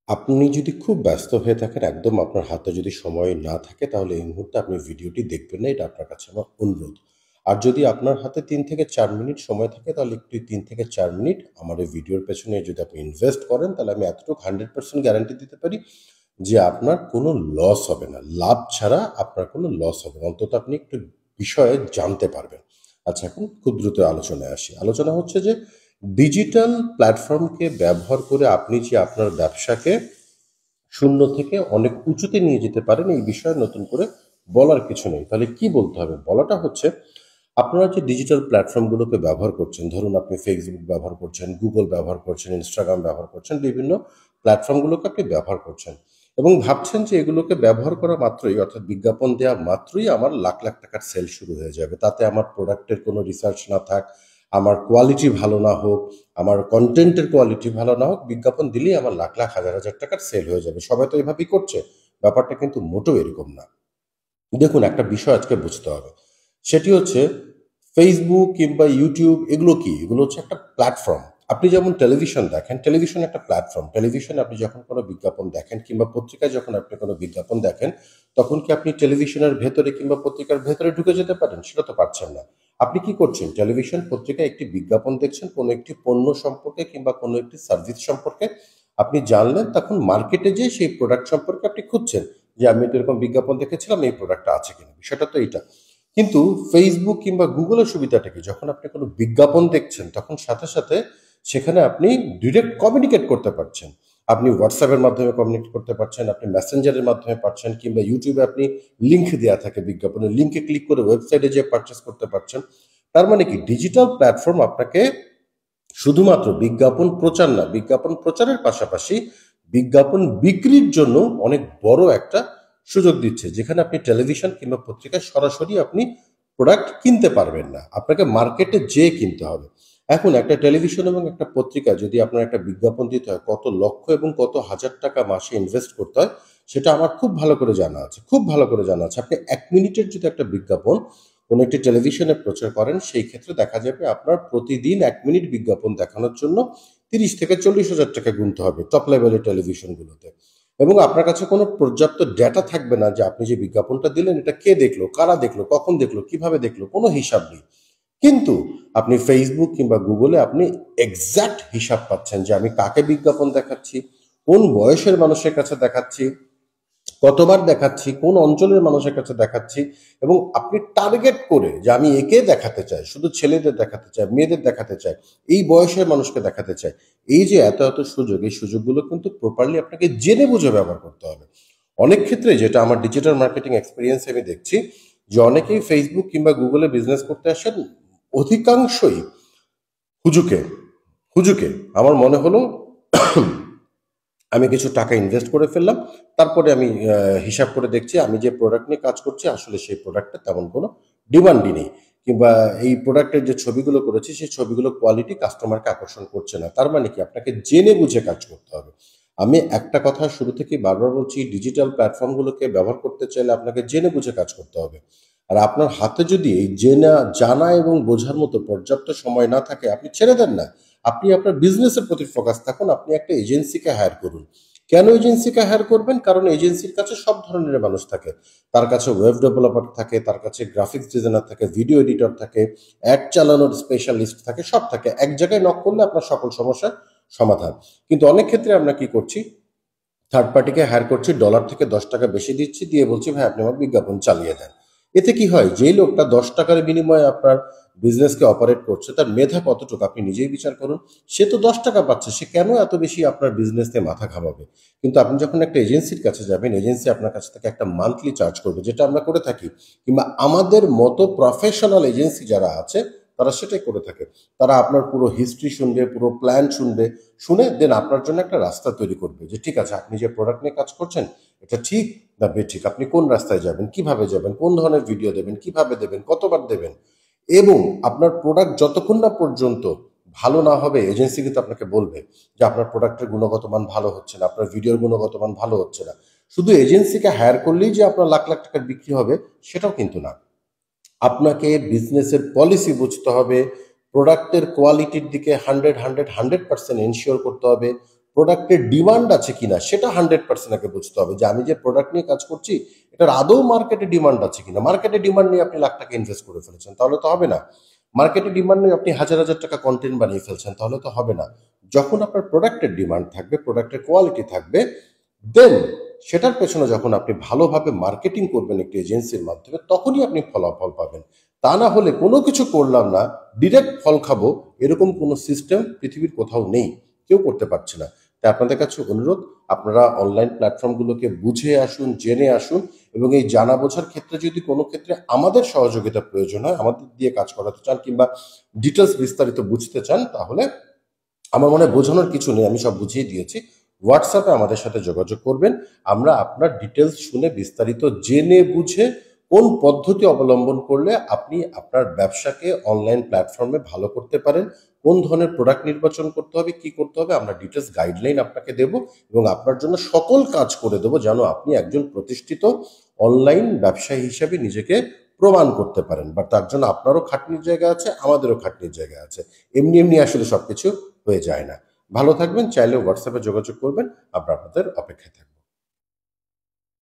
আপনি যদি খুব ব্যস্ত হয়ে থাকেন, একদম আপনার হাতে যদি সময় না থাকে, তাহলে এই মুহূর্তে আপনি ভিডিওটি দেখবেন না। এটা আপনার কাছে আমার অনুরোধ। আর যদি আপনার হাতে ৩ থেকে ৪ মিনিট সময় থাকে, তাহলে একটু ৩ থেকে ৪ মিনিট আমার এই ভিডিওর পেছনে যদি আপনি ইনভেস্ট করেন, তাহলে আমি এতটুকু 100% গ্যারান্টি দিতে পারি যে আপনার কোনো লস হবে না। লাভ ছাড়া আপনার কোনো লস হবে না। অন্তত আপনি একটু বিষয়ে জানতে পারবেন। আচ্ছা, এখন খুব দ্রুত আলোচনায় আসি। আলোচনা হচ্ছে যে ডিজিটাল প্ল্যাটফর্মকে ব্যবহার করে আপনি যে আপনার ব্যবসাকে শূন্য থেকে অনেক উঁচুতে নিয়ে যেতে পারেন, এই বিষয়ে নতুন করে বলার কিছু নেই। তাহলে কি বলতে হবে? বলাটা হচ্ছে, আপনারা যে ডিজিটাল প্ল্যাটফর্মগুলোকে ব্যবহার করছেন, ধরুন আপনি ফেসবুক ব্যবহার করছেন, গুগল ব্যবহার করছেন, ইনস্টাগ্রাম ব্যবহার করছেন, বিভিন্ন প্ল্যাটফর্মগুলোকে আপনি ব্যবহার করছেন এবং ভাবছেন যে এগুলোকে ব্যবহার করা মাত্রই, অর্থাৎ বিজ্ঞাপন দেওয়া মাত্রই আমার লাখ লাখ টাকার সেল শুরু হয়ে যাবে। তাতে আমার প্রোডাক্টের কোনো রিসার্চ না থাক, আমার কোয়ালিটি ভালো না হোক, আমার কন্টেন্টের কোয়ালিটি ভালো না হোক, বিজ্ঞাপন দিলেই আমার লাখ লাখ হাজার হাজার টাকার সেল হয়ে যাবে। সবাই তো এভাবেই করছে। ব্যাপারটা কিন্তু মোটেও এরকম না। দেখুন, একটা বিষয় আজকে বুঝতে হবে। সেটি হচ্ছে, ফেসবুক কিংবা ইউটিউব এগুলো কি? এগুলো হচ্ছে একটা প্ল্যাটফর্ম। আপনি যেমন টেলিভিশন দেখেন, টেলিভিশন একটা প্ল্যাটফর্ম। টেলিভিশনে আপনি যখন কোনো বিজ্ঞাপন দেখেন কিংবা পত্রিকায় যখন আপনি কোনো বিজ্ঞাপন দেখেন, তখন কি আপনি টেলিভিশনের ভেতরে কিংবা পত্রিকার ভেতরে ঢুকে যেতে পারেন? সেটা তো পারছেন না। আপনি কি করছেন? টেলিভিশন, পত্রিকায় একটি বিজ্ঞাপন দেখছেন কোনো একটি পণ্য সম্পর্কে কিংবা কোনো একটি সার্ভিস সম্পর্কে। আপনি জানলেন, তখন মার্কেটে যেয়ে সেই প্রোডাক্ট সম্পর্কে আপনি খুঁজছেন যে আমি তো এরকম বিজ্ঞাপন দেখেছিলাম, এই প্রোডাক্টটা আছে কিনা। বিষয়টা তো এইটা। কিন্তু ফেসবুক কিংবা গুগলের সুবিধাটা কি? যখন আপনি কোনো বিজ্ঞাপন দেখছেন, তখন সাথে সাথে সেখানে আপনি ডিরেক্ট কমিউনিকেট করতে পারছেন। আপনি হোয়াটসঅ্যাপের মাধ্যমে কমিউনিকেট করতে পারছেন, আপনি মেসেঞ্জারের মাধ্যমে পারছেন, কিংবা ইউটিউবে আপনি লিঙ্ক দেওয়া থাকে বিজ্ঞাপনের, লিঙ্কে ক্লিক করে ওয়েবসাইটে যেয়ে পারচেস করতে পারছেন। তার মানে কি, ডিজিটাল প্ল্যাটফর্ম আপনাকে শুধুমাত্র বিজ্ঞাপন প্রচার না, বিজ্ঞাপন প্রচারের পাশাপাশি বিজ্ঞাপন বিক্রির জন্য অনেক বড় একটা সুযোগ দিচ্ছে, যেখানে আপনি টেলিভিশন কিংবা পত্রিকায় সরাসরি আপনি প্রোডাক্ট কিনতে পারবেন না, আপনাকে মার্কেটে যেয়ে কিনতে হবে। এখন একটা টেলিভিশন এবং একটা পত্রিকা যদি আপনার একটা বিজ্ঞাপন দিতে হয়, কত লক্ষ এবং কত হাজার টাকা মাসে ইনভেস্ট করতে হয়, সেটা আমার খুব ভালো করে জানা আছে, খুব ভালো করে জানা আছে। আপনি 1 মিনিটের যদি একটা বিজ্ঞাপন কোনো একটি টেলিভিশনে প্রচার করেন, সেই ক্ষেত্রে দেখা যাবে আপনার প্রতিদিন 1 মিনিট বিজ্ঞাপন দেখানোর জন্য 30 থেকে 40 হাজার টাকা গুনতে হবে টপ লেভেলের টেলিভিশনগুলোতে। এবং আপনার কাছে কোনো পর্যাপ্ত ডেটা থাকবে না যে আপনি যে বিজ্ঞাপনটা দিলেন এটা কে দেখলো, কারা দেখলো, কখন দেখলো, কিভাবে দেখলো, কোনো হিসাব নেই। কিন্তু আপনি ফেসবুক কিংবা গুগলে আপনি এক্সাক্ট হিসাব পাচ্ছেন যে আমি কাকে বিজ্ঞাপন দেখাচ্ছি, কোন বয়সের মানুষের কাছে দেখাচ্ছি, কতবার দেখাচ্ছি, কোন অঞ্চলের মানুষের কাছে দেখাচ্ছি। এবং আপনি টার্গেট করে যে আমি একে দেখাতে চাই, শুধু ছেলেদের দেখাতে চাই, মেয়েদের দেখাতে চাই, এই বয়সের মানুষকে দেখাতে চাই। এই যে এত এত সুযোগ, এই সুযোগগুলো কিন্তু প্রপারলি আপনাকে জেনে বুঝে ব্যবহার করতে হবে। অনেক ক্ষেত্রে যেটা আমার ডিজিটাল মার্কেটিং এক্সপিরিয়েন্স আমি দেখছি, যে অনেকেই ফেসবুক কিংবা গুগলে বিজনেস করতে আসেন, অধিকাংশই হুজুকে হুজুকে। আমার মনে হলো আমি কিছু টাকা ইনভেস্ট করে ফেললাম, তারপরে আমি হিসাব করে দেখছি আমি যে প্রোডাক্ট নিয়ে কাজ করছি আসলে সেই প্রোডাক্টটা তেমন কোনো ডিমান্ডই নেই, কিংবা এই প্রোডাক্টের যে ছবিগুলো করেছি সেই ছবিগুলো কোয়ালিটি কাস্টমারকে আকর্ষণ করছে না। তার মানে কি, আপনাকে জেনে বুঝে কাজ করতে হবে। আমি একটা কথা শুরু থেকেই বারবার বলছি, ডিজিটাল প্ল্যাটফর্মগুলোকে ব্যবহার করতে চাইলে আপনাকে জেনে বুঝে কাজ করতে হবে। আর আপনার হাতে যদি এই জানা এবং বোঝার মতো পর্যাপ্ত সময় না থাকে, আপনি ছেড়ে দেন না। আপনি আপনার বিজনেসের প্রতি ফোকাস থাকুন, আপনি একটা এজেন্সিকে হায়ার করুন। কেন এজেন্সিকে হায়ার করবেন? কারণ এজেন্সির কাছে সব ধরনের মানুষ থাকে। তার কাছে ওয়েব ডেভেলপার থাকে, তার কাছে গ্রাফিক্স ডিজাইনার থাকে, ভিডিও এডিটর থাকে, অ্যাড চালানোর স্পেশালিস্ট থাকে, সব থাকে। এক জায়গায় নক করলে আপনার সকল সমস্যার সমাধান। কিন্তু অনেক ক্ষেত্রে আমরা কি করছি, থার্ড পার্টিকে হায়ার করছি, ডলার থেকে 10 টাকা বেশি দিচ্ছি, দিয়ে বলছি ভাই আপনি আমার বিজ্ঞাপন চালিয়ে দেন। এতে কি হয়, যেই লোকটা 10 টাকার বিনিময়ে আপনার বিজনেসকে অপারেট করছে, তার মেধা কতটুকু আপনি নিজেই বিচার করুন। সে তো 10 টাকা পাচ্ছে, সে কেন এত বেশি আপনার বিজনেসে মাথা ঘামাবে? কিন্তু আপনি যখন একটা এজেন্সির কাছে যাবেন, এজেন্সি আপনার কাছ থেকে একটা মান্থলি চার্জ করবে, যেটা আমরা করে থাকি, কিংবা আমাদের মতো প্রফেশনাল এজেন্সি যারা আছে তারা সেটাই করে থাকে। তারা আপনার পুরো হিস্ট্রি শুনবে, পুরো প্ল্যান শুনবে, শুনে দেন আপনার জন্য একটা রাস্তা তৈরি করবে যে ঠিক আছে, আপনি যে প্রোডাক্ট নিয়ে কাজ করছেন এটা ঠিক না বেঠিক, আপনি কোন রাস্তায় যাবেন, কিভাবে যাবেন, কোন ধরনের ভিডিও দেবেন, কিভাবে দেবেন, কতবার দেবেন। এবং আপনার প্রোডাক্ট যতক্ষণ না পর্যন্ত ভালো না হবে, এজেন্সি কিন্তু আপনাকে বলবে যে আপনার প্রোডাক্টের গুণগত মান ভালো হচ্ছে না, আপনার ভিডিওর গুণগত মান ভালো হচ্ছে না। শুধু এজেন্সিকে হায়ার করলেই যে আপনার লাখ লাখ টাকার বিক্রি হবে, সেটাও কিন্তু না। আপনাকে বিজনেসের পলিসি বুঝতে হবে, প্রোডাক্টের কোয়ালিটির দিকে 100% এনশিওর করতে হবে, প্রোডাক্টের ডিমান্ড আছে কিনা সেটা 100% আগে বুঝতে হবে যে আমি যে প্রোডাক্ট নিয়ে কাজ করছি এটার আদৌ মার্কেটে ডিমান্ড আছে কিনা। মার্কেটে ডিমান্ড নিয়ে আপনি লাখ টাকা ইনভেস্ট করে ফেলেছেন, তাহলে তো হবে না। মার্কেটে ডিমান্ড নিয়ে আপনি হাজার হাজার টাকা কন্টেন্ট বানিয়ে ফেলছেন, তাহলে তো হবে না। যখন আপনার প্রোডাক্টের ডিমান্ড থাকবে, প্রোডাক্টের কোয়ালিটি থাকবে, দেন সেটার পেছনে যখন আপনি ভালোভাবে মার্কেটিং করবেন একটি এজেন্সির মাধ্যমে, তখনই আপনি ফলাফল পাবেন। তা না হলে কোনো কিছু করলাম না, ডিরেক্ট ফল খাবো, এরকম কোনো সিস্টেম পৃথিবীর কোথাও নেই, কেউ করতে পারছে না। তাই আপনাদের কাছে অনুরোধ, আপনারা অনলাইন প্ল্যাটফর্মগুলোকে বুঝে আসুন, জেনে আসুন, এবং এই জানা বোঝার ক্ষেত্রে যদি কোনো ক্ষেত্রে আমাদের সহযোগিতা প্রয়োজন হয়, আমাদের দিয়ে কাজ করাতে চান কিংবা ডিটেলস বিস্তারিত বুঝতে চান, তাহলে আমার মনে হয় বোঝানোর কিছু নেই, আমি সব বুঝিয়ে দিয়েছি। হোয়াটসঅ্যাপে আমাদের সাথে যোগাযোগ করবেন, আমরা আপনার ডিটেলস শুনে বিস্তারিত জেনে বুঝে কোন পদ্ধতি অবলম্বন করলে আপনি আপনার ব্যবসাকে অনলাইন প্ল্যাটফর্মে ভালো করতে পারেন, কোন ধরনের প্রোডাক্ট নির্বাচন করতে হবে, কি করতে হবে, আমরা ডিটেলস গাইডলাইন আপনাকে দেব এবং আপনার জন্য সকল কাজ করে দেব যেন আপনি একজন প্রতিষ্ঠিত অনলাইন ব্যবসায়ী হিসেবে নিজেকে প্রমাণ করতে পারেন। বাট তার জন্য আপনারও খাটনির জায়গা আছে, আমাদেরও খাটনির জায়গা আছে। এমনি এমনি আসলে সবকিছু হয়ে যায় না। ভালো থাকবেন, চাইলে হোয়াটসঅ্যাপে যোগাযোগ করবেন, আমরা আপনাদের অপেক্ষায় থাকবো।